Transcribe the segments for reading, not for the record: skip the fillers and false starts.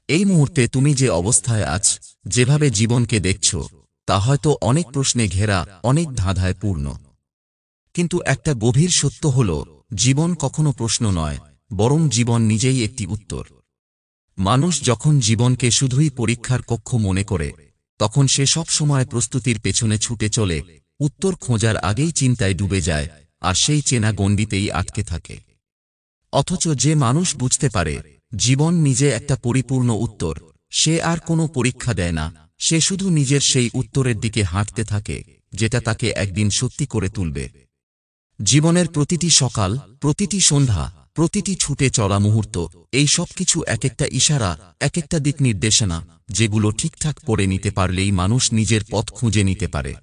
এই মুহূর্তে তুমি যে অবস্থায় আছ, যেভাবে জীবনকে দেখছ, তা হয়তো অনেক প্রশ্নে ঘেরা, অনেক ধাঁধায় পূর্ণ। কিন্তু একটা গভীর সত্য হল, জীবন কখনো প্রশ্ন নয়, বরং জীবন নিজেই একটি উত্তর। মানুষ যখন জীবনকে শুধুই পরীক্ষার কক্ষ মনে করে, তখন সে সব সময় প্রস্তুতির পেছনে ছুটে চলে, উত্তর খোঁজার আগেই চিন্তায় ডুবে যায়, আর সেই চেনা গণ্ডিতেই আটকে থাকে। অথচ যে মানুষ বুঝতে পারে জীবন নিজে একটা পরিপূর্ণ উত্তর, সে আর কোনো পরীক্ষা দেয় না, সে শুধু নিজের সেই উত্তরের দিকে হাঁটতে থাকে, যেটা তাকে একদিন সত্যি করে তুলবে। জীবনের প্রতিটি সকাল, প্রতিটি সন্ধ্যা, প্রতিটি ছুটে চলা মুহূর্ত, এই সব কিছু এক একটা ইশারা, এক একটা দিক নির্দেশনা, যেগুলো ঠিকঠাক পড়ে নিতে পারলেই মানুষ নিজের পথ খুঁজে নিতে পারে।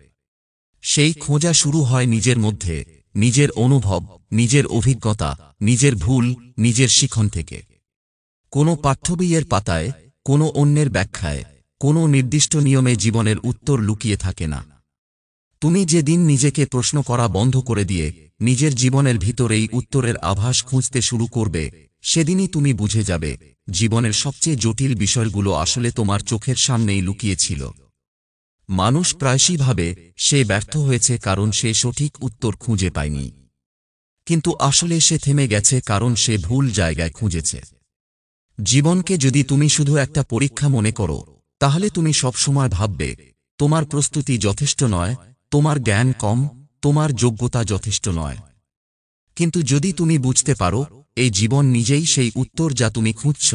সেই খোঁজা শুরু হয় নিজের মধ্যে, নিজের অনুভব, নিজের অভিজ্ঞতা, নিজের ভুল, নিজের শিখন থেকে। কোনো পাঠ্যবইয়ের পাতায়, কোনো অন্যের ব্যাখ্যায়, কোনো নির্দিষ্ট নিয়মে জীবনের উত্তর লুকিয়ে থাকে না। তুমি যেদিন নিজেকে প্রশ্ন করা বন্ধ করে দিয়ে নিজের জীবনের ভিতরেই উত্তরের আভাস খুঁজতে শুরু করবে, সেদিনই তুমি বুঝে যাবে জীবনের সবচেয়ে জটিল বিষয়গুলো আসলে তোমার চোখের সামনেই লুকিয়েছিল। মানুষ প্রায়শই ভাবে সে ব্যর্থ হয়েছে কারণ সে সঠিক উত্তর খুঁজে পায়নি, কিন্তু আসলে সে থেমে গেছে কারণ সে ভুল জায়গায় খুঁজেছে। জীবনকে যদি তুমি শুধু একটা পরীক্ষা মনে করো, তাহলে তুমি সবসময় ভাববে তোমার প্রস্তুতি যথেষ্ট নয়, তোমার জ্ঞান কম, তোমার যোগ্যতা যথেষ্ট নয়। কিন্তু যদি তুমি বুঝতে পারো এই জীবন নিজেই সেই উত্তর যা তুমি খুঁজছ,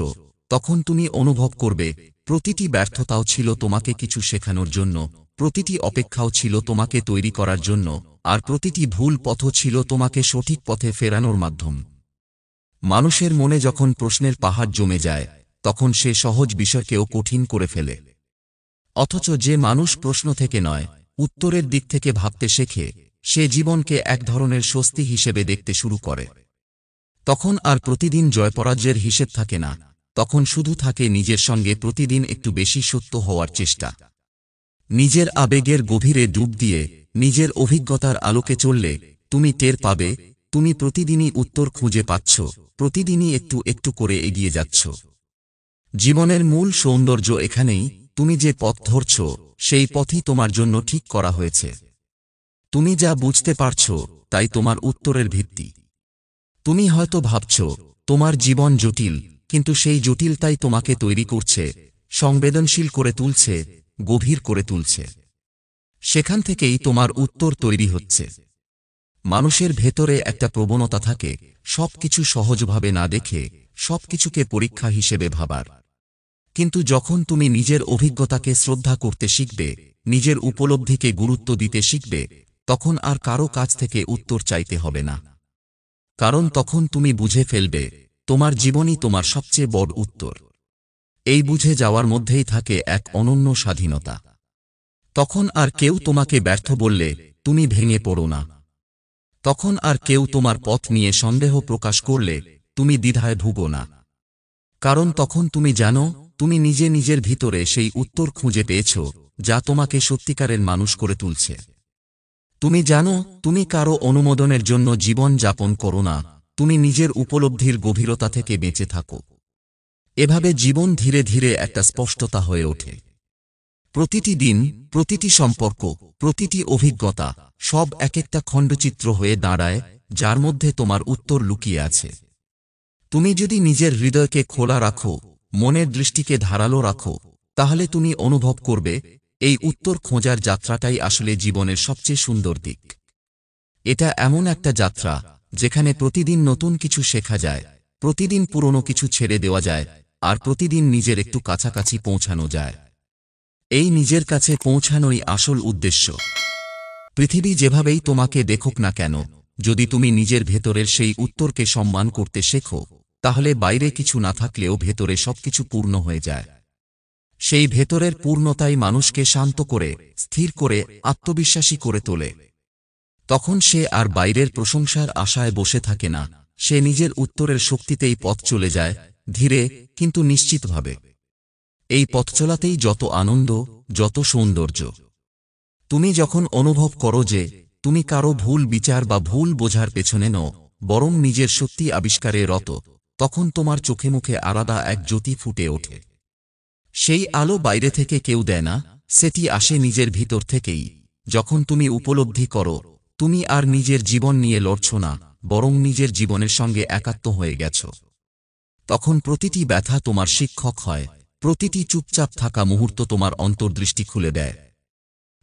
তখন তুমি অনুভব করবে প্রতিটি ব্যর্থতাও ছিল তোমাকে কিছু শেখানোর জন্য, প্রতিটি অপেক্ষাও ছিল তোমাকে তৈরি করার জন্য, আর প্রতিটি ভুল পথও ছিল তোমাকে সঠিক পথে ফেরানোর মাধ্যম। মানুষের মনে যখন প্রশ্নের পাহাড় জমে যায়, তখন সে সহজ বিষয়কেও কঠিন করে ফেলে। অথচ যে মানুষ প্রশ্ন থেকে নয়, উত্তরের দিক থেকে ভাবতে শেখে, সে জীবনকে এক ধরনের স্বস্তি হিসেবে দেখতে শুরু করে। তখন আর প্রতিদিন জয়পরাজয়ের হিসেব থাকে না, তখন শুধু থাকে নিজের সঙ্গে প্রতিদিন একটু বেশি সত্য হওয়ার চেষ্টা। নিজের আবেগের গভীরে ডুব দিয়ে, নিজের অভিজ্ঞতার আলোকে চললে তুমি টের পাবে তুমি প্রতিদিনই উত্তর খুঁজে পাচ্ছ, প্রতিদিনই একটু একটু করে এগিয়ে যাচ্ছ। জীবনের মূল সৌন্দর্য এখানেই, তুমি যে পথ ধরছ, সেই পথই তোমার জন্য ঠিক করা হয়েছে। তুমি যা বুঝতে পারছ, তাই তোমার উত্তরের ভিত্তি। তুমি হয়তো ভাবছ তোমার জীবন জটিল, কিন্তু সেই জটিলতাই তোমাকে তৈরি করছে, সংবেদনশীল করে তুলছে, গভীর করে তুলছে। সেখান থেকেই তোমার উত্তর তৈরি হচ্ছে। মানুষের ভেতরে একটা প্রবণতা থাকে সবকিছু সহজভাবে না দেখে সবকিছুকে পরীক্ষা হিসেবে ভাবার। কিন্তু যখন তুমি নিজের অভিজ্ঞতাকে শ্রদ্ধা করতে শিখবে, নিজের উপলব্ধিকে গুরুত্ব দিতে শিখবে, তখন আর কারো কাছ থেকে উত্তর চাইতে হবে না। কারণ তখন তুমি বুঝে ফেলবে তোমার জীবনই তোমার সবচেয়ে বড় উত্তর। এই বুঝে যাওয়ার মধ্যেই থাকে এক অনন্য স্বাধীনতা। তখন আর কেউ তোমাকে ব্যর্থ বললে তুমি ভেঙে পড়ো না। তখন আর কেউ তোমার পথ নিয়ে সন্দেহ প্রকাশ করলে তুমি দ্বিধায় ভুগো না। কারণ তখন তুমি জানো তুমি নিজে নিজের ভিতরে সেই উত্তর খুঁজে পেয়েছ, যা তোমাকে সত্যিকারের মানুষ করে তুলছে। তুমি জানো তুমি কারো অনুমোদনের জন্য জীবন যাপন করো না, তুমি নিজের উপলব্ধির গভীরতা থেকে বেঁচে থাকো। এভাবে জীবন ধীরে ধীরে একটা স্পষ্টতা হয়ে ওঠে। প্রতিটি দিন, প্রতিটি সম্পর্ক, প্রতিটি অভিজ্ঞতা, সব এক একটা খণ্ডচিত্র হয়ে দাঁড়ায়, যার মধ্যে তোমার উত্তর লুকিয়ে আছে। তুমি যদি নিজের হৃদয়কে খোলা রাখো, মনের দৃষ্টিকে ধারালো রাখো, তাহলে তুমি অনুভব করবে এই উত্তর খোঁজার যাত্রাটাই আসলে জীবনের সবচেয়ে সুন্দর দিক। এটা এমন একটা যাত্রা যেখানে প্রতিদিন নতুন কিছু শেখা যায়, প্রতিদিন পুরনো কিছু ছেড়ে দেওয়া যায়, আর প্রতিদিন নিজের একটু কাছাকাছি পৌঁছানো যায়। এই নিজের কাছে পৌঁছানোই আসল উদ্দেশ্য। পৃথিবী যেভাবেই তোমাকে দেখুক না কেন, যদি তুমি নিজের ভেতরের সেই উত্তরকে সম্মান করতে শেখো, তাহলে বাইরে কিছু না থাকলেও ভেতরে সবকিছু পূর্ণ হয়ে যায়। সেই ভেতরের পূর্ণতাই মানুষকে শান্ত করে, স্থির করে, আত্মবিশ্বাসী করে তোলে। তখন সে আর বাইরের প্রশংসার আশায় বসে থাকে না, সে নিজের উত্তরের শক্তিতেই পথ চলে যায়, ধীরে কিন্তু নিশ্চিতভাবে। এই পথ চলাতেই যত আনন্দ, যত সৌন্দর্য। তুমি যখন অনুভব করো যে তুমি কারো ভুল বিচার বা ভুল বোঝার পেছনে নও, বরং নিজের সত্যি আবিষ্কারে রত, তখন তোমার চোখে মুখে আলাদা এক জ্যোতি ফুটে ওঠে। সেই আলো বাইরে থেকে কেউ দেয় না, সেটি আসে নিজের ভিতর থেকেই। যখন তুমি উপলব্ধি করো তুমি আর নিজের জীবন নিয়ে লড়ছ না, বরং নিজের জীবনের সঙ্গে একাত্ম হয়ে গেছ, তখন প্রতিটি ব্যথা তোমার শিক্ষক হয়, প্রতিটি চুপচাপ থাকা মুহূর্ত তোমার অন্তর্দৃষ্টি খুলে দেয়।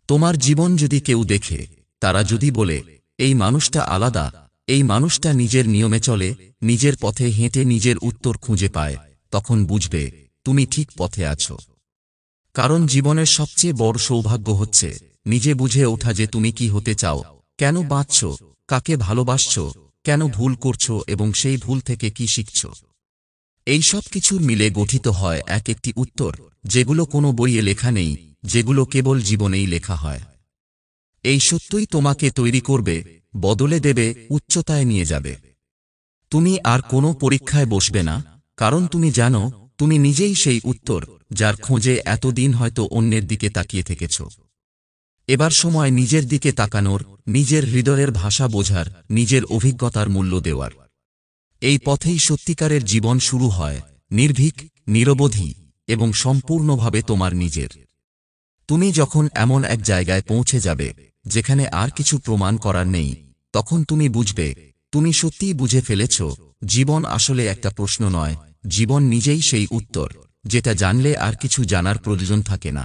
তোমার জীবন যদি কেউ দেখে, তারা যদি বলে এই মানুষটা আলাদা, এই মানুষটা নিজের নিয়মে চলে, নিজের পথে হেঁটে নিজের উত্তর খুঁজে পায়, তখন বুঝবে তুমি ঠিক পথে আছো। কারণ জীবনের সবচেয়ে বড় সৌভাগ্য হচ্ছে নিজে বুঝে ওঠা যে তুমি কি হতে চাও, কেন বাঁচছ, কাকে ভালোবাসছ, কেন ভুল করছো এবং সেই ভুল থেকে কি শিখছ। এই সব কিছুর মিলে গঠিত হয় এক একটি উত্তর, যেগুলো কোনো বইয়ে লেখা নেই, যেগুলো কেবল জীবনেই লেখা হয়। এই সত্যই তোমাকে তৈরি করবে, বদলে দেবে, উচ্চতায় নিয়ে যাবে। তুমি আর কোনো পরীক্ষায় বসবে না, কারণ তুমি জানো তুমি নিজেই সেই উত্তর, যার খোঁজে এতদিন হয়তো অন্যের দিকে তাকিয়ে থেকেছ। এবার সময় নিজের দিকে তাকানোর, নিজের হৃদয়ের ভাষা বোঝার, নিজের অভিজ্ঞতার মূল্য দেওয়ার। এই পথেই সত্যিকারের জীবন শুরু হয়, নির্ভীক, নিরবধি এবং সম্পূর্ণভাবে তোমার নিজের। তুমি যখন এমন এক জায়গায় পৌঁছে যাবে যেখানে আর কিছু প্রমাণ করার নেই, তখন তুমি বুঝবে তুমি সত্যিই বুঝে ফেলেছ জীবন আসলে একটা প্রশ্ন নয়, জীবন নিজেই সেই উত্তর, যেটা জানলে আর কিছু জানার প্রয়োজন থাকে না।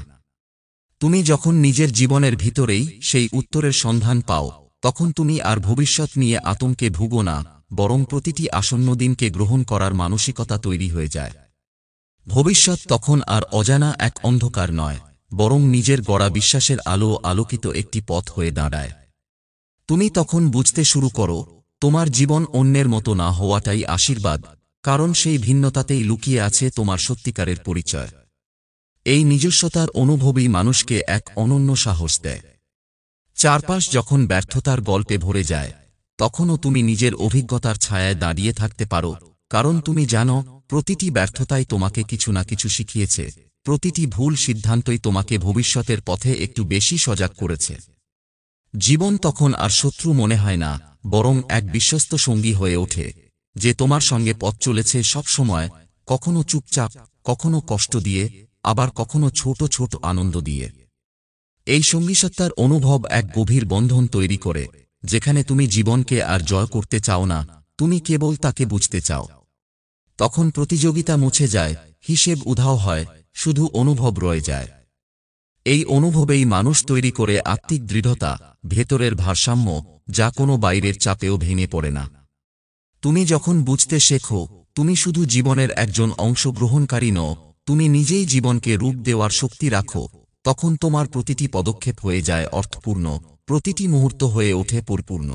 তুমি যখন নিজের জীবনের ভিতরেই সেই উত্তরের সন্ধান পাও, তখন তুমি আর ভবিষ্যৎ নিয়ে আতঙ্কে ভুগো না, বরং প্রতিটি আসন্ন দিনকে গ্রহণ করার মানসিকতা তৈরি হয়ে যায়। ভবিষ্যৎ তখন আর অজানা এক অন্ধকার নয়, বরং নিজের গড়া বিশ্বাসের আলো আলোকিত একটি পথ হয়ে দাঁড়ায়। তুমি তখন বুঝতে শুরু করো তোমার জীবন অন্যের মতো না হওয়াটাই আশীর্বাদ, কারণ সেই ভিন্নতাতেই লুকিয়ে আছে তোমার সত্যিকারের পরিচয়। এই নিজস্বতার অনুভবই মানুষকে এক অনন্য সাহস দেয়। চারপাশ যখন ব্যর্থতার গল্পে ভরে যায়, তখনও তুমি নিজের অভিজ্ঞতার ছায়ায় দাঁড়িয়ে থাকতে পারো, কারণ তুমি জানো প্রতিটি ব্যর্থতাই তোমাকে কিছু না কিছু শিখিয়েছে, প্রতিটি ভুল সিদ্ধান্তই তোমাকে ভবিষ্যতের পথে একটু বেশি সজাগ করেছে। জীবন তখন আর শত্রু মনে হয় না, বরং এক বিশ্বস্ত সঙ্গী হয়ে ওঠে, যে তোমার সঙ্গে পথ চলেছে সব সময়, কখনো চুপচাপ, কখনো কষ্ট দিয়ে, আবার কখনো ছোট ছোট আনন্দ দিয়ে। এই সঙ্গীসত্তার অনুভব এক গভীর বন্ধন তৈরি করে, যেখানে তুমি জীবনকে আর জয় করতে চাও না, তুমি কেবল তাকে বুঝতে চাও। তখন প্রতিযোগিতা মুছে যায়, হিসেব উধাও হয়, শুধু অনুভব রয়ে যায়। এই অনুভবেই মানুষ তৈরি করে আত্মিক দৃঢ়তা, ভেতরের ভারসাম্য, যা কোনো বাইরের চাপেও ভেঙে পড়ে না। তুমি যখন বুঝতে শেখো তুমি শুধু জীবনের একজন অংশগ্রহণকারী নও, তুমি নিজেই জীবনকে রূপ দেওয়ার শক্তি রাখো, তখন তোমার প্রতিটি পদক্ষেপ হয়ে যায় অর্থপূর্ণ, প্রতিটি মুহূর্ত হয়ে ওঠে পরিপূর্ণ।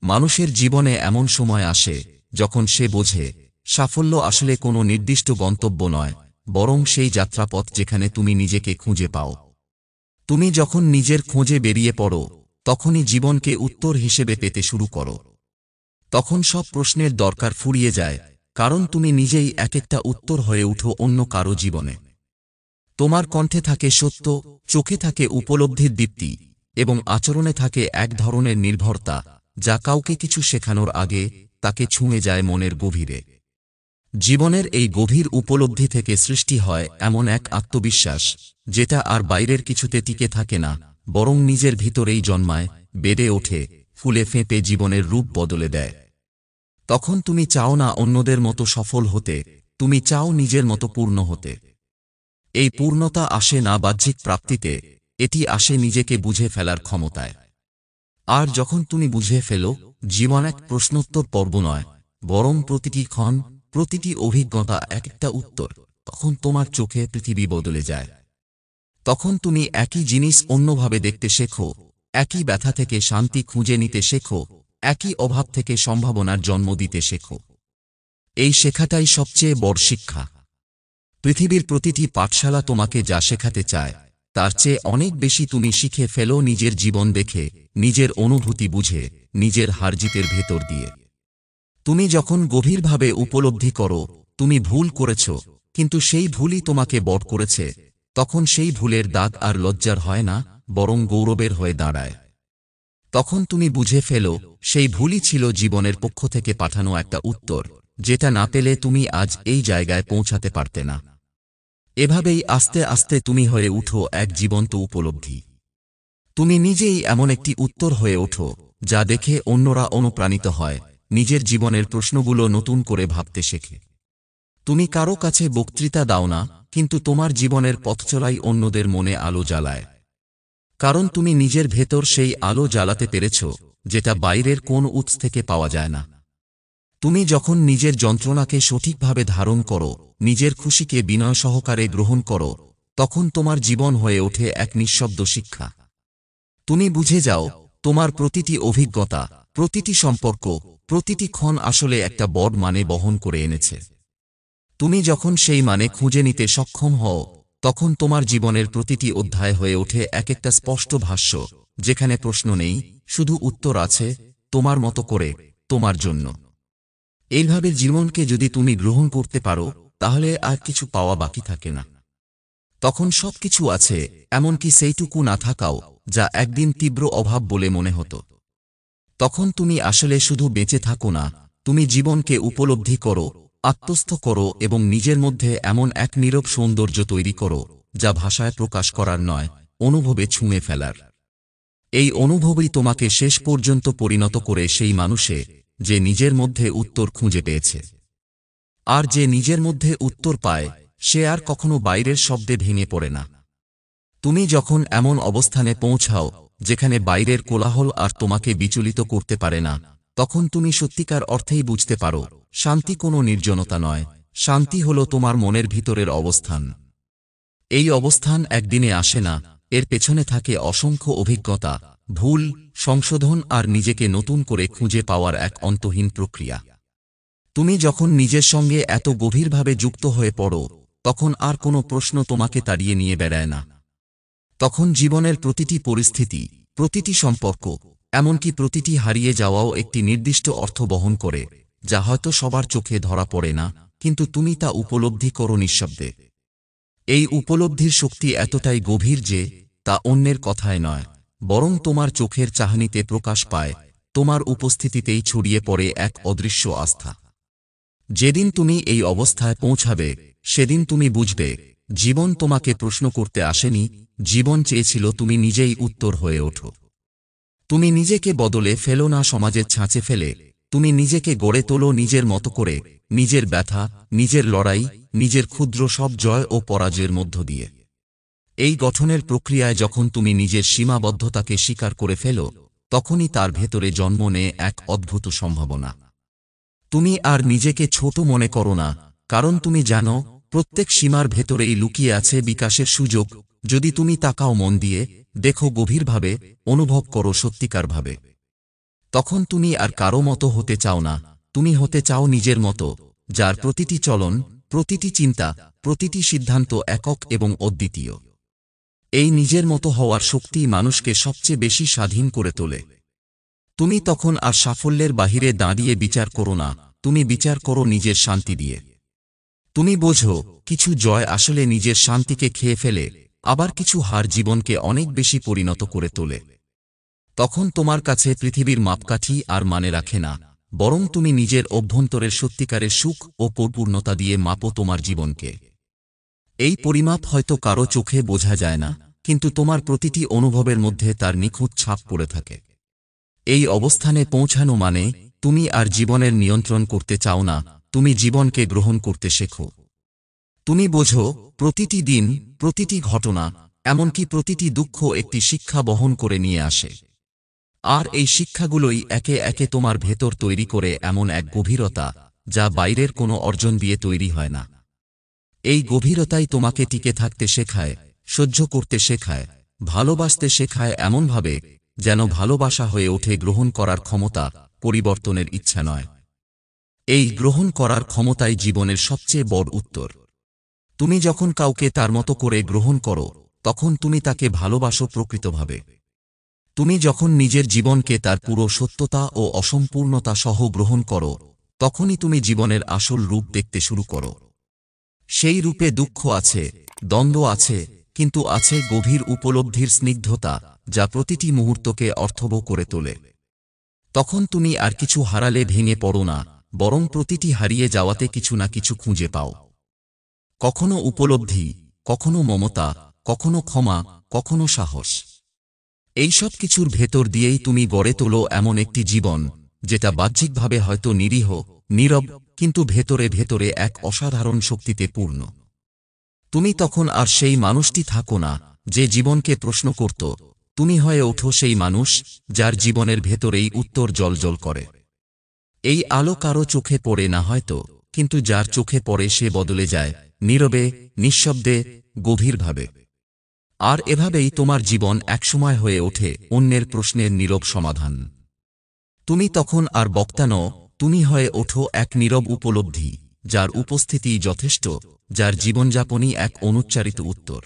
মানুষের জীবনে এমন সময় আসে যখন সে বোঝে সাফল্য আসলে কোনো নির্দিষ্ট গন্তব্য নয়, বরং সেই যাত্রাপথ যেখানে তুমি নিজেকে খুঁজে পাও। তুমি যখন নিজের খোঁজে বেরিয়ে পড়ো, তখনই জীবনকে উত্তর হিসেবে পেতে শুরু করো। তখন সব প্রশ্নের দরকার ফুরিয়ে যায়, কারণ তুমি নিজেই এক একটা উত্তর হয়ে উঠো অন্য কারো জীবনে। তোমার কণ্ঠে থাকে সত্য, চোখে থাকে উপলব্ধির দীপ্তি, এবং আচরণে থাকে এক ধরনের নির্ভরতা, যা কাউকে কিছু শেখানোর আগে তাকে ছুঁয়ে যায় মনের গভীরে। জীবনের এই গভীর উপলব্ধি থেকে সৃষ্টি হয় এমন এক আত্মবিশ্বাস, যেটা আর বাইরের কিছুতে টিকে থাকে না, বরং নিজের ভিতরেই জন্মায়, বেড়ে ওঠে, ফুলে ফেঁপে জীবনের রূপ বদলে দেয়। তখন তুমি চাও না অন্যদের মতো সফল হতে, তুমি চাও নিজের মতো পূর্ণ হতে। এই পূর্ণতা আসে না বাহ্যিক প্রাপ্তিতে, এটি আসে নিজেকে বুঝে ফেলার ক্ষমতায়। আর যখন তুমি বুঝে ফেলো জীবন এক প্রশ্নোত্তর পর্ব নয়, বরং প্রতিটি ক্ষণ, প্রতিটি অভিজ্ঞতা এক একটা উত্তর, তখন তোমার চোখে পৃথিবী বদলে যায়। তখন তুমি একই জিনিস অন্যভাবে দেখতে শেখো, একই ব্যথা থেকে শান্তি খুঁজে নিতে শেখো, একই অভাব থেকে সম্ভাবনার জন্ম দিতে শেখো। এই শেখাটাই সবচেয়ে বড় শিক্ষা। পৃথিবীর প্রতিটি পাঠশালা তোমাকে যা শেখাতে চায়, তার চেয়ে অনেক বেশি তুমি শিখে ফেলো নিজের জীবন দেখে, নিজের অনুভূতি বুঝে, নিজের হারজিতের ভেতর দিয়ে। তুমি যখন গভীরভাবে উপলব্ধি করো তুমি ভুল করেছ, কিন্তু সেই ভুলই তোমাকে বড় করেছে, তখন সেই ভুলের দাগ আর লজ্জার হয় না, বরং গৌরবের হয়ে দাঁড়ায়। তখন তুমি বুঝে ফেলো সেই ভুলই ছিল জীবনের পক্ষ থেকে পাঠানো একটা উত্তর, যেটা না পেলে তুমি আজ এই জায়গায় পৌঁছাতে পারতে না। এভাবেই আস্তে আস্তে তুমি হয়ে উঠো এক জীবন্ত উপলব্ধি। তুমি নিজেই এমন একটি উত্তর হয়ে ওঠো যা দেখে অন্যরা অনুপ্রাণিত হয়, নিজের জীবনের প্রশ্নগুলো নতুন করে ভাবতে শেখে। তুমি কারো কাছে বক্তৃতা দাও না, কিন্তু তোমার জীবনের পথচলাই অন্যদের মনে আলো জ্বালায়। কারণ তুমি নিজের ভেতর সেই আলো জ্বালাতে পেরেছ, যেটা বাইরের কোন উৎস থেকে পাওয়া যায় না। তুমি যখন নিজের যন্ত্রণাকে সঠিকভাবে ধারণ করো, নিজের খুশিকে বিনয় সহকারে গ্রহণ করো, তখন তোমার জীবন হয়ে ওঠে এক নিঃশব্দ শিক্ষা। তুমি বুঝে যাও, তোমার প্রতিটি অভিজ্ঞতা, প্রতিটি সম্পর্ক, প্রতিটি ক্ষণ আসলে একটা বড় মানে বহন করে এনেছে। তুমি যখন সেই মানে খুঁজে নিতে সক্ষম হও, তখন তোমার জীবনের প্রতিটি অধ্যায় হয়ে ওঠে এক একটা স্পষ্ট ভাষ্য, যেখানে প্রশ্ন নেই, শুধু উত্তর আছে, তোমার মতো করে, তোমার জন্য। এইভাবে জীবনকে যদি তুমি গ্রহণ করতে পারো, তাহলে আর কিছু পাওয়া বাকি থাকে না। তখন সবকিছু আছে, এমনকি সেইটুকু না থাকাও, যা একদিন তীব্র অভাব বলে মনে হতো। তখন তুমি আসলে শুধু বেঁচে থাকো না, তুমি জীবনকে উপলব্ধি করো, আত্মস্থ করো এবং নিজের মধ্যে এমন এক নীরব সৌন্দর্য তৈরি করো, যা ভাষায় প্রকাশ করার নয়, অনুভবে ছুঁয়ে ফেলার। এই অনুভবই তোমাকে শেষ পর্যন্ত পরিণত করে সেই মানুষে, যে নিজের মধ্যে উত্তর খুঁজে পেয়েছে। আর যে নিজের মধ্যে উত্তর পায়, সে আর কখনো বাইরের শব্দে ভেঙে পড়ে না। তুমি যখন এমন অবস্থানে পৌঁছাও, যেখানে বাইরের কোলাহল আর তোমাকে বিচলিত করতে পারে না, তখন তুমি সত্যিকার অর্থেই বুঝতে পারো, শান্তি কোনো নির্জনতা নয়, শান্তি হলো তোমার মনের ভিতরের অবস্থান। এই অবস্থান একদিনে আসে না, এর পেছনে থাকে অসংখ্য অভিজ্ঞতা, ভুল, সংশোধন আর নিজেকে নতুন করে খুঁজে পাওয়ার এক অন্তহীন প্রক্রিয়া। তুমি যখন নিজের সঙ্গে এত গভীরভাবে যুক্ত হয়ে পড়ো, তখন আর কোনো প্রশ্ন তোমাকে তাড়িয়ে নিয়ে বেড়ায় না। তখন জীবনের প্রতিটি পরিস্থিতি, প্রতিটি সম্পর্ক, এমনকি প্রতিটি হারিয়ে যাওয়াও একটি নির্দিষ্ট অর্থ বহন করে, যা হয়তো সবার চোখে ধরা পড়ে না, কিন্তু তুমি তা উপলব্ধি করো নিঃশব্দে। এই উপলব্ধির শক্তি এতটাই গভীর যে, তা অন্যের কথায় নয়, বরং তোমার চোখের চাহনিতে প্রকাশ পায়, তোমার উপস্থিতিতেই ছড়িয়ে পড়ে এক অদৃশ্য আস্থা। যেদিন তুমি এই অবস্থায় পৌঁছাবে, সেদিন তুমি বুঝবে, জীবন তোমাকে প্রশ্ন করতে আসেনি, জীবন চেয়েছিল তুমি নিজেই উত্তর হয়ে ওঠো। তুমি নিজেকে বদলে ফেলো না সমাজের ছাঁচে ফেলে, তুমি নিজেকে গড়ে তোলো নিজের মতো করে, নিজের ব্যথা, নিজের লড়াই, নিজের ক্ষুদ্র সব জয় ও পরাজয়ের মধ্য দিয়ে। এই গঠনের প্রক্রিয়ায় যখন তুমি নিজের সীমাবদ্ধতাকে স্বীকার করে ফেলো, তখনই তার ভেতরে জন্ম নেয় এক অদ্ভুত সম্ভাবনা। তুমি আর নিজেকে ছোট মনে করো না, কারণ তুমি জানো, প্রত্যেক সীমার ভেতরেই লুকিয়ে আছে বিকাশের সুযোগ, যদি তুমি তাকাও মন দিয়ে, দেখো গভীরভাবে, অনুভব করো সত্যিকারভাবে। তখন তুমি আর কারো মতো হতে চাও না, তুমি হতে চাও নিজের মতো, যার প্রতিটি চলন, প্রতিটি চিন্তা, প্রতিটি সিদ্ধান্ত একক এবং অদ্বিতীয়। এই নিজের মতো হওয়ার শক্তি মানুষকে সবচেয়ে বেশি স্বাধীন করে তোলে। তুমি তখন আর সাফল্যের বাহিরে দাঁড়িয়ে বিচার করো না, তুমি বিচার করো নিজের শান্তি দিয়ে। তুমি বোঝো, কিছু জয় আসলে নিজের শান্তিকে খেয়ে ফেলে, আবার কিছু হার জীবনকে অনেক বেশি পরিণত করে তোলে। তখন তোমার কাছে পৃথিবীর মাপকাঠি আর মানে রাখে না, বরং তুমি নিজের অভ্যন্তরের সত্যিকারের সুখ ও পরিপূর্ণতা দিয়ে মাপো তোমার জীবনকে। এই পরিমাপ হয়তো কারো চোখে বোঝা যায় না, কিন্তু তোমার প্রতিটি অনুভবের মধ্যে তার নিখুঁত ছাপ পড়ে থাকে। এই অবস্থানে পৌঁছানো মানে, তুমি আর জীবনের নিয়ন্ত্রণ করতে চাও না, তুমি জীবনকে গ্রহণ করতে শেখো। তুমি বোঝো, প্রতিটি দিন, প্রতিটি ঘটনা, এমনকি প্রতিটি দুঃখ একটি শিক্ষা বহন করে নিয়ে আসে। আর এই শিক্ষাগুলোই একে একে তোমার ভেতর তৈরি করে এমন এক গভীরতা, যা বাইরের কোনো অর্জন দিয়ে তৈরি হয় না। এই গভীরতাই তোমাকে টিকে থাকতে শেখায়, সহ্য করতে শেখায়, ভালোবাসতে শেখায় এমনভাবে, যেন ভালোবাসা হয়ে ওঠে গ্রহণ করার ক্ষমতা, পরিবর্তনের ইচ্ছা নয়। এই গ্রহণ করার ক্ষমতাই জীবনের সবচেয়ে বড় উত্তর। তুমি যখন কাউকে তার মতো করে গ্রহণ করো, তখন তুমি তাকে ভালোবাসো প্রকৃতভাবে। তুমি যখন নিজের জীবনকে তার পুরো সত্যতা ও অসম্পূর্ণতা সহ গ্রহণ করো, তখনই তুমি জীবনের আসল রূপ দেখতে শুরু করো। সেই রূপে দুঃখ আছে, দ্বন্দ্ব আছে, কিন্তু আছে গভীর উপলব্ধির স্নিগ্ধতা, যা প্রতিটি মুহূর্তকে অর্থবহ করে তোলে। তখন তুমি আর কিছু হারালে ভেঙে পড়ো না, বরং প্রতিটি হারিয়ে যাওয়াতে কিছু না কিছু খুঁজে পাও। কখনো উপলব্ধি, কখনো মমতা, কখনো ক্ষমা, কখনো সাহস। এই সব কিছুর ভেতর দিয়েই তুমি গড়ে তোলো এমন একটি জীবন, যেটা বাহ্যিকভাবে হয়তো নিরীহ, নীরব, কিন্তু ভেতরে ভেতরে এক অসাধারণ শক্তিতে পূর্ণ। তুমি তখন আর সেই মানুষটি থাকো না যে জীবনকে প্রশ্ন করত, তুমি হয়ে ওঠো সেই মানুষ যার জীবনের ভেতরেই উত্তর জ্বলজ্বল করে। এই আলো কারো চোখে পড়ে না হয়তো, কিন্তু যার চোখে পড়ে সে বদলে যায়, নীরবে, নিঃশব্দে, গভীরভাবে। আর এভাবেই তোমার জীবন একসময় হয়ে ওঠে অন্যের প্রশ্নের নীরব সমাধান। তুমি তখন আর বক্তা নও, তুমি হয়ে ওঠো এক নীরব উপলব্ধি, যার উপস্থিতিই যথেষ্ট, যার জীবনযাপনই এক অনুচ্চারিত উত্তর।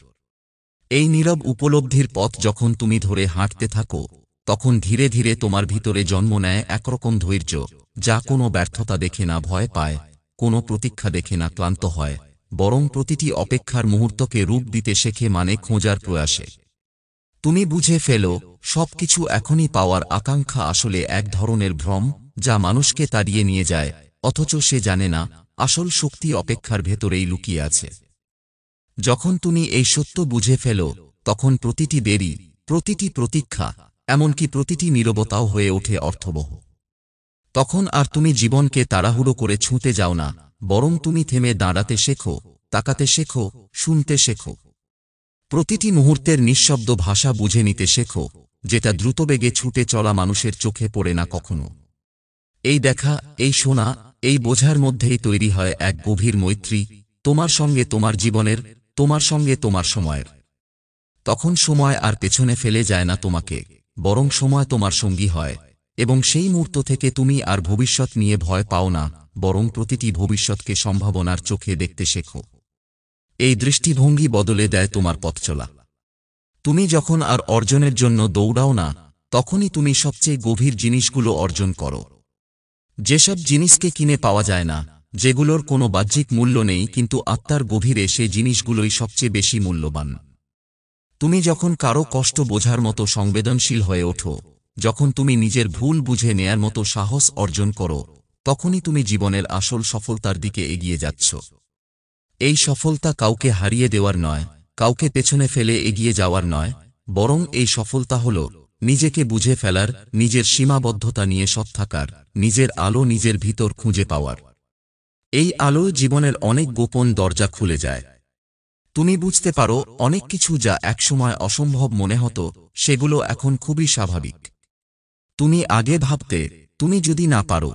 এই নীরব উপলব্ধির পথ যখন তুমি ধরে হাঁটতে থাকো, তখন ধীরে ধীরে তোমার ভিতরে জন্ম নেয় একরকম ধৈর্য, যা কোনো ব্যর্থতা দেখে না ভয় পায়, কোনো প্রতীক্ষা দেখে না ক্লান্ত হয়, বরং প্রতিটি অপেক্ষার মুহূর্তকে রূপ দিতে শেখে, মানে খোঁজার প্রয়াসে। তুমি বুঝে ফেলো, সবকিছু এখনই পাওয়ার আকাঙ্ক্ষা আসলে এক ধরনের ভ্রম, যা মানুষকে তাড়িয়ে নিয়ে যায়, অথচ সে জানে না আসল শক্তি অপেক্ষার ভেতরেই লুকিয়ে আছে। যখন তুমি এই সত্য বুঝে ফেলো, তখন প্রতিটি দেরি, প্রতিটি প্রতীক্ষা, এমনকি প্রতিটি নীরবতাও হয়ে ওঠে অর্থবহ। তখন আর তুমি জীবনকে তাড়াহুড়ো করে ছুঁতে যাও না, বরং তুমি থেমে দাঁড়াতে শেখো, তাকাতে শেখো, শুনতে শেখো। প্রতিটি মুহূর্তের নিঃশব্দ ভাষা বুঝে নিতে শেখো, যেটা দ্রুতবেগে ছুটে চলা মানুষের চোখে পড়ে না কখনো। এই দেখা, এই শোনা, এই বোঝার মধ্যেই তৈরি হয় এক গভীর মৈত্রী, তোমার সঙ্গে তোমার জীবনের, তোমার সঙ্গে তোমার সময়ের। তখন সময় আর পেছনে ফেলে যায় না তোমাকে, বরং সময় তোমার সঙ্গী হয়, এবং সেই মুহূর্ত থেকে তুমি আর ভবিষ্যৎ নিয়ে ভয় পাও না, বরং প্রতিটি ভবিষ্যৎকে সম্ভাবনার চোখে দেখতে শেখো। এই দৃষ্টিভঙ্গি বদলে দেয় তোমার পথচলা। তুমি যখন আর অর্জনের জন্য দৌড়াও না, তখনই তুমি সবচেয়ে গভীর জিনিসগুলো অর্জন করো। যেসব জিনিসকে কিনে পাওয়া যায় না, যেগুলোর কোনো বাহ্যিক মূল্য নেই, কিন্তু আত্মার গভীরে সে জিনিসগুলোই সবচেয়ে বেশি মূল্যবান। তুমি যখন কারো কষ্ট বোঝার মতো সংবেদনশীল হয়ে ওঠো, যখন তুমি নিজের ভুল বুঝে নেয়ার মতো সাহস অর্জন করো, তখনই তুমি জীবনের আসল সফলতার দিকে এগিয়ে যাচ্ছ। এই সফলতা কাউকে হারিয়ে দেওয়ার নয়, কাউকে পেছনে ফেলে এগিয়ে যাওয়ার নয়, বরং এই সফলতা হল নিজেকে বুঝে ফেলার, নিজের সীমাবদ্ধতা নিয়ে সৎ থাকার, নিজের আলো নিজের ভিতর খুঁজে পাওয়ার। এই আলো জীবনের অনেক গোপন দরজা খুলে যায়। তুমি বুঝতে পারো অনেক কিছু যা একসময় অসম্ভব মনে হতো, সেগুলো এখন খুবই স্বাভাবিক। তুমি আগে ভাবতে, তুমি যদি না পারো।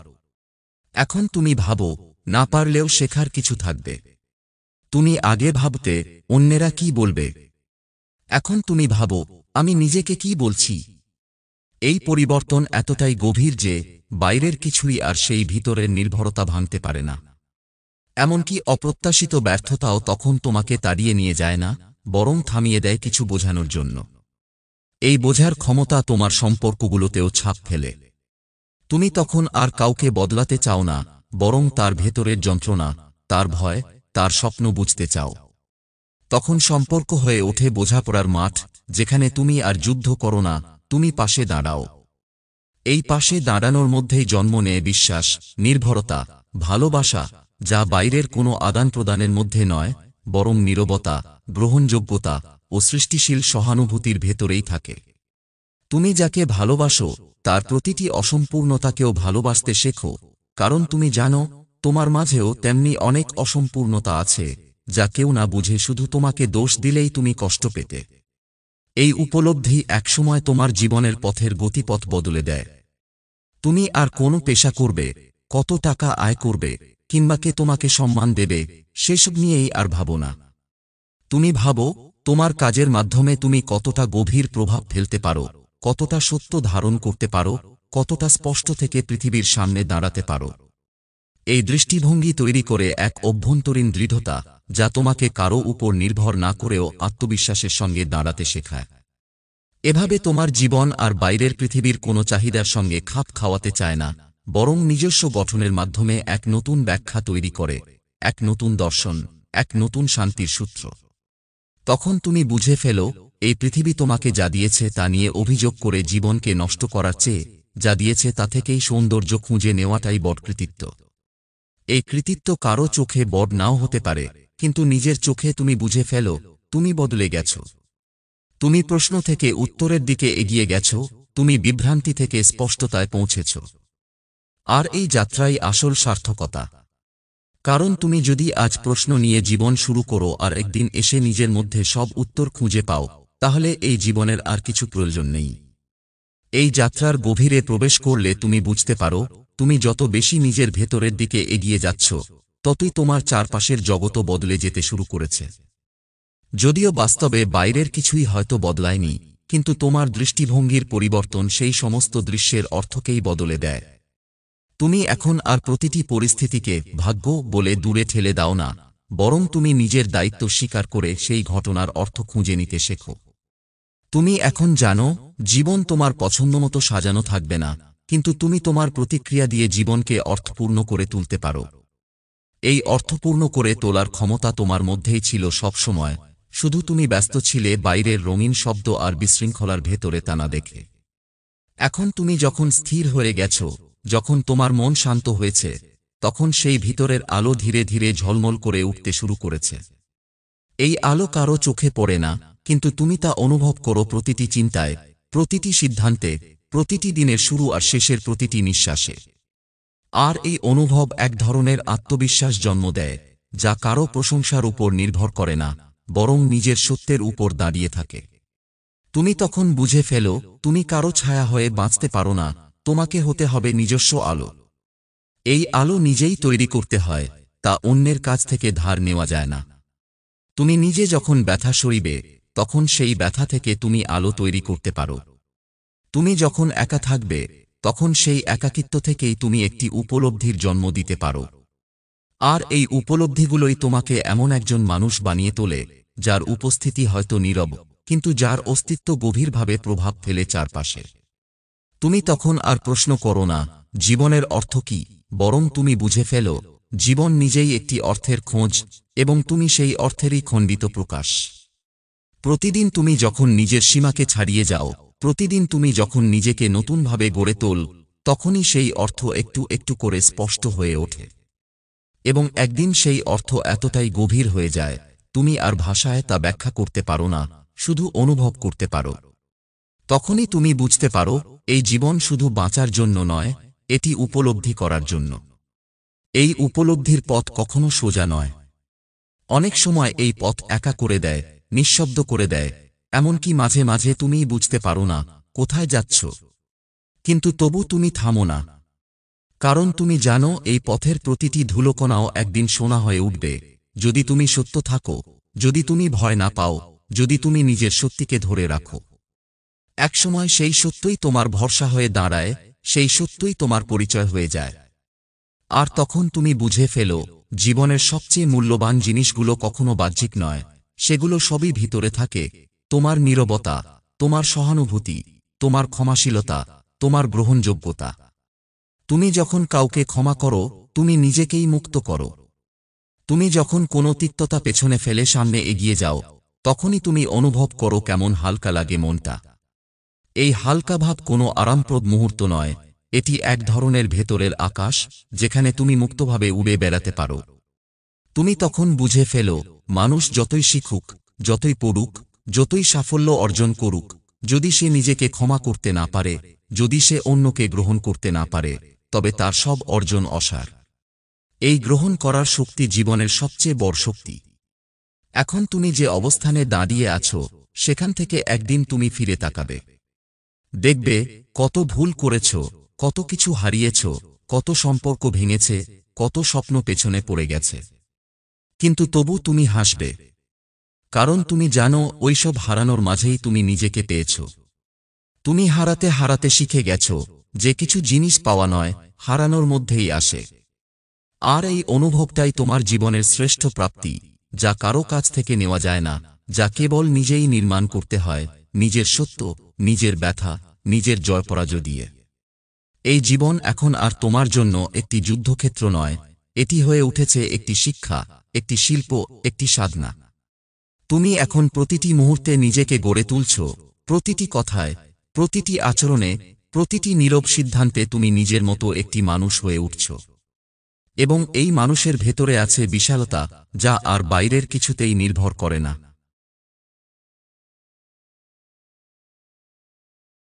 এখন তুমি ভাবো, না পারলেও শেখার কিছু থাকবে। তুমি আগে ভাবতে, অন্যেরা কি বলবে। এখন তুমি ভাবো, আমি নিজেকে কি বলছি। এই পরিবর্তন এতটাই গভীর যে বাইরের কিছুই আর সেই ভিতরের নির্ভরতা ভাঙতে পারে না। এমনকি অপ্রত্যাশিত ব্যর্থতাও তখন তোমাকে তাড়িয়ে নিয়ে যায় না, বরং থামিয়ে দেয় কিছু বোঝানোর জন্য। এই বোঝার ক্ষমতা তোমার সম্পর্কগুলোতেও ছাপ ফেলে। তুমি তখন আর কাউকে বদলাতে চাও না, বরং তার ভেতরের যন্ত্রণা, তার ভয়, তার স্বপ্ন বুঝতে চাও। তখন সম্পর্ক হয়ে ওঠে বোঝাপড়ার মাঠ, যেখানে তুমি আর যুদ্ধ করো না, তুমি পাশে দাঁড়াও। এই পাশে দাঁড়ানোর মধ্যেই জন্ম নেয় বিশ্বাস, নির্ভরতা, ভালোবাসা, যা বাইরের কোনো আদান প্রদানের মধ্যে নয়, বরং নীরবতা, গ্রহণযোগ্যতা ও সৃষ্টিশীল সহানুভূতির ভেতরেই থাকে। তুমি যাকে ভালোবাসো, তার প্রতিটি অসম্পূর্ণতাকেও ভালোবাসতে শেখো, কারণ তুমি জানো তোমার মাঝেও তেমনি অনেক অসম্পূর্ণতা আছে, যা কেউ না বুঝে শুধু তোমাকে দোষ দিলেই তুমি কষ্ট পেতে। এই উপলব্ধি একসময় তোমার জীবনের পথের গতিপথ বদলে দেয়। তুমি আর কোন পেশা করবে, কত টাকা আয় করবে, কিংবা কে তোমাকে সম্মান দেবে, সেসব নিয়েই আর ভাবো না। তুমি ভাবো, তোমার কাজের মাধ্যমে তুমি কতটা গভীর প্রভাব ফেলতে পারো, কতটা সত্য ধারণ করতে পারো, কতটা স্পষ্ট থেকে পৃথিবীর সামনে দাঁড়াতে পারো। এই দৃষ্টিভঙ্গি তৈরি করে এক অভ্যন্তরীণ দৃঢ়তা, যা তোমাকে কারো উপর নির্ভর না করেও আত্মবিশ্বাসের সঙ্গে দাঁড়াতে শেখায়। এভাবে তোমার জীবন আর বাইরের পৃথিবীর কোনো চাহিদার সঙ্গে খাপ খাওয়াতে চায় না, বরং নিজস্ব গঠনের মাধ্যমে এক নতুন ব্যাখ্যা তৈরি করে, এক নতুন দর্শন, এক নতুন শান্তির সূত্র। তখন তুমি বুঝে ফেলো, এই পৃথিবী তোমাকে যা দিয়েছে তা নিয়ে অভিযোগ করে জীবনকে নষ্ট করার চেয়ে, যা দিয়েছে তা থেকেই সৌন্দর্য খুঁজে নেওয়াটাই বড় কৃতিত্ব। এই কৃতিত্ব কারো চোখে বড় নাও হতে পারে, কিন্তু নিজের চোখে তুমি বুঝে ফেলো, তুমি বদলে গেছ। তুমি প্রশ্ন থেকে উত্তরের দিকে এগিয়ে গেছ, তুমি বিভ্রান্তি থেকে স্পষ্টতায় পৌঁছেছ। আর এই যাত্রাই আসল সার্থকতা। কারণ তুমি যদি আজ প্রশ্ন নিয়ে জীবন শুরু করো আর একদিন এসে নিজের মধ্যে সব উত্তর খুঁজে পাও, তাহলে এই জীবনের আর কিছু প্রয়োজন নেই। এই যাত্রার গভীরে প্রবেশ করলে তুমি বুঝতে পারো, তুমি যত বেশি নিজের ভেতরের দিকে এগিয়ে যাচ্ছ, ততই তোমার চারপাশের জগৎও বদলে যেতে শুরু করেছে। যদিও বাস্তবে বাইরের কিছুই হয়তো বদলায়নি, কিন্তু তোমার দৃষ্টিভঙ্গির পরিবর্তন সেই সমস্ত দৃশ্যের অর্থকেই বদলে দেয়। তুমি এখন আর প্রতিটি পরিস্থিতিকে ভাগ্য বলে দূরে ঠেলে দাও না, বরং তুমি নিজের দায়িত্ব স্বীকার করে সেই ঘটনার অর্থ খুঁজে নিতে শেখো। তুমি এখন জানো, জীবন তোমার পছন্দমতো সাজানো থাকবে না, কিন্তু তুমি তোমার প্রতিক্রিয়া দিয়ে জীবনকে অর্থপূর্ণ করে তুলতে পারো। এই অর্থপূর্ণ করে তোলার ক্ষমতা তোমার মধ্যেই ছিল সবসময়, শুধু তুমি ব্যস্ত ছিলে বাইরের রঙিন শব্দ আর বিশৃঙ্খলার ভেতরে তা না দেখে। এখন তুমি যখন স্থির হয়ে গেছ, যখন তোমার মন শান্ত হয়েছে, তখন সেই ভিতরের আলো ধীরে ধীরে ঝলমল করে উঠতে শুরু করেছে। এই আলো কারো চোখে পড়ে না, কিন্তু তুমি তা অনুভব করো প্রতিটি চিন্তায়, প্রতিটি সিদ্ধান্তে, প্রতিটি দিনের শুরু আর শেষের প্রতিটি নিঃশ্বাসে। আর এই অনুভব এক ধরনের আত্মবিশ্বাস জন্ম দেয়, যা কারো প্রশংসার উপর নির্ভর করে না, বরং নিজের সত্যের উপর দাঁড়িয়ে থাকে। তুমি তখন বুঝে ফেলো, তুমি কারো ছায়া হয়ে বাঁচতে পারো না, তোমাকে হতে হবে নিজস্ব আলো। এই আলো নিজেই তৈরি করতে হয়, তা অন্যের কাছ থেকে ধার নেওয়া যায় না। তুমি নিজে যখন ব্যথা সরিবে, তখন সেই ব্যথা থেকে তুমি আলো তৈরি করতে পারো। তুমি যখন একা থাকবে, তখন সেই একাকিত্ব থেকেই তুমি একটি উপলব্ধির জন্ম দিতে পারো। আর এই উপলব্ধিগুলোই তোমাকে এমন একজন মানুষ বানিয়ে তোলে, যার উপস্থিতি হয়তো নীরব, কিন্তু যার অস্তিত্ব গভীরভাবে প্রভাব ফেলে চারপাশে। তুমি তখন আর প্রশ্ন করো না, জীবনের অর্থ কি, বরং তুমি বুঝে ফেলো, জীবন নিজেই একটি অর্থের খোঁজ, এবং তুমি সেই অর্থেরই খণ্ডিত প্রকাশ। প্রতিদিন তুমি যখন নিজের সীমাকে ছাড়িয়ে যাও, প্রতিদিন তুমি যখন নিজেকে নতুনভাবে গড়ে তোল, তখনই সেই অর্থ একটু একটু করে স্পষ্ট হয়ে ওঠে। এবং একদিন সেই অর্থ এতটাই গভীর হয়ে যায়, তুমি আর ভাষায় তা ব্যাখ্যা করতে পারো না, শুধু অনুভব করতে পারো। তখনই তুমি বুঝতে পারো, এই জীবন শুধু বাঁচার জন্য নয়, এটি উপলব্ধি করার জন্য। এই উপলব্ধির পথ কখনো সোজা নয়। অনেক সময় এই পথ একা করে দেয়, নিঃশব্দ করে দেয়, এমনকি মাঝে মাঝে তুমিই বুঝতে পারো না কোথায় যাচ্ছ। কিন্তু তবু তুমি থামো না, কারণ তুমি জানো এই পথের প্রতিটি ধুলোকণাও একদিন সোনা হয়ে উঠবে, যদি তুমি সত্য থাকো, যদি তুমি ভয় না পাও, যদি তুমি নিজের সত্যিকে ধরে রাখো। একসময় সেই সত্যই তোমার ভরসা হয়ে দাঁড়ায়, সেই সত্যই তোমার পরিচয় হয়ে যায়। আর তখন তুমি বুঝে ফেলো, জীবনের সবচেয়ে মূল্যবান জিনিসগুলো কখনো বাহ্যিক নয়, সেগুলো সবই ভিতরে থাকে, তোমার নীরবতা, তোমার সহানুভূতি, তোমার ক্ষমাশীলতা, তোমার গ্রহণযোগ্যতা। তুমি যখন কাউকে ক্ষমা করো, তুমি নিজেকেই মুক্ত করো। তুমি যখন কোনো তিক্ততা পেছনে ফেলে সামনে এগিয়ে যাও, তখনই তুমি অনুভব করো কেমন হালকা লাগে মনটা। এই হালকা ভাব কোনো আরামপ্রদ মুহূর্ত নয়, এটি এক ধরনের ভেতরের আকাশ, যেখানে তুমি মুক্তভাবে উড়ে বেড়াতে পারো। তুমি তখন বুঝে ফেলো, মানুষ যতই শিখুক, যতই পড়ুক, যতই সাফল্য অর্জন করুক, যদি সে নিজেকে ক্ষমা করতে না পারে, যদি সে অন্যকে গ্রহণ করতে না পারে, তবে তার সব অর্জন অসার। এই গ্রহণ করার শক্তি জীবনের সবচেয়ে বড় শক্তি। এখন তুমি যে অবস্থানে দাঁড়িয়ে আছো, সেখান থেকে একদিন তুমি ফিরে তাকাবে। দেখবে কত ভুল করেছ, কত কিছু হারিয়েছ, কত সম্পর্ক ভেঙেছে, কত স্বপ্ন পেছনে পড়ে গেছে। কিন্তু তবু তুমি হাসবে, কারণ তুমি জানো ওইসব হারানোর মাঝেই তুমি নিজেকে পেয়েছ। তুমি হারাতে হারাতে শিখে গেছ যে কিছু জিনিস পাওয়া নয়, হারানোর মধ্যেই আসে। আর এই অনুভবটাই তোমার জীবনের শ্রেষ্ঠ প্রাপ্তি, যা কারো কাছ থেকে নেওয়া যায় না, যা কেবল নিজেই নির্মাণ করতে হয়, নিজের সত্য, নিজের ব্যথা, নিজের জয়পরাজয় দিয়ে। এই জীবন এখন আর তোমার জন্য একটি যুদ্ধক্ষেত্র নয়, এটি হয়ে উঠেছে একটি শিক্ষা, একটি শিল্প, একটি সাধনা। তুমি এখন প্রতিটি মুহূর্তে নিজেকে গড়ে তুলছ, প্রতিটি কথায়, প্রতিটি আচরণে, প্রতিটি নীরব সিদ্ধান্তে তুমি নিজের মতো একটি মানুষ হয়ে উঠছ। এবং এই মানুষের ভেতরে আছে বিশালতা, যা আর বাইরের কিছুতেই নির্ভর করে না।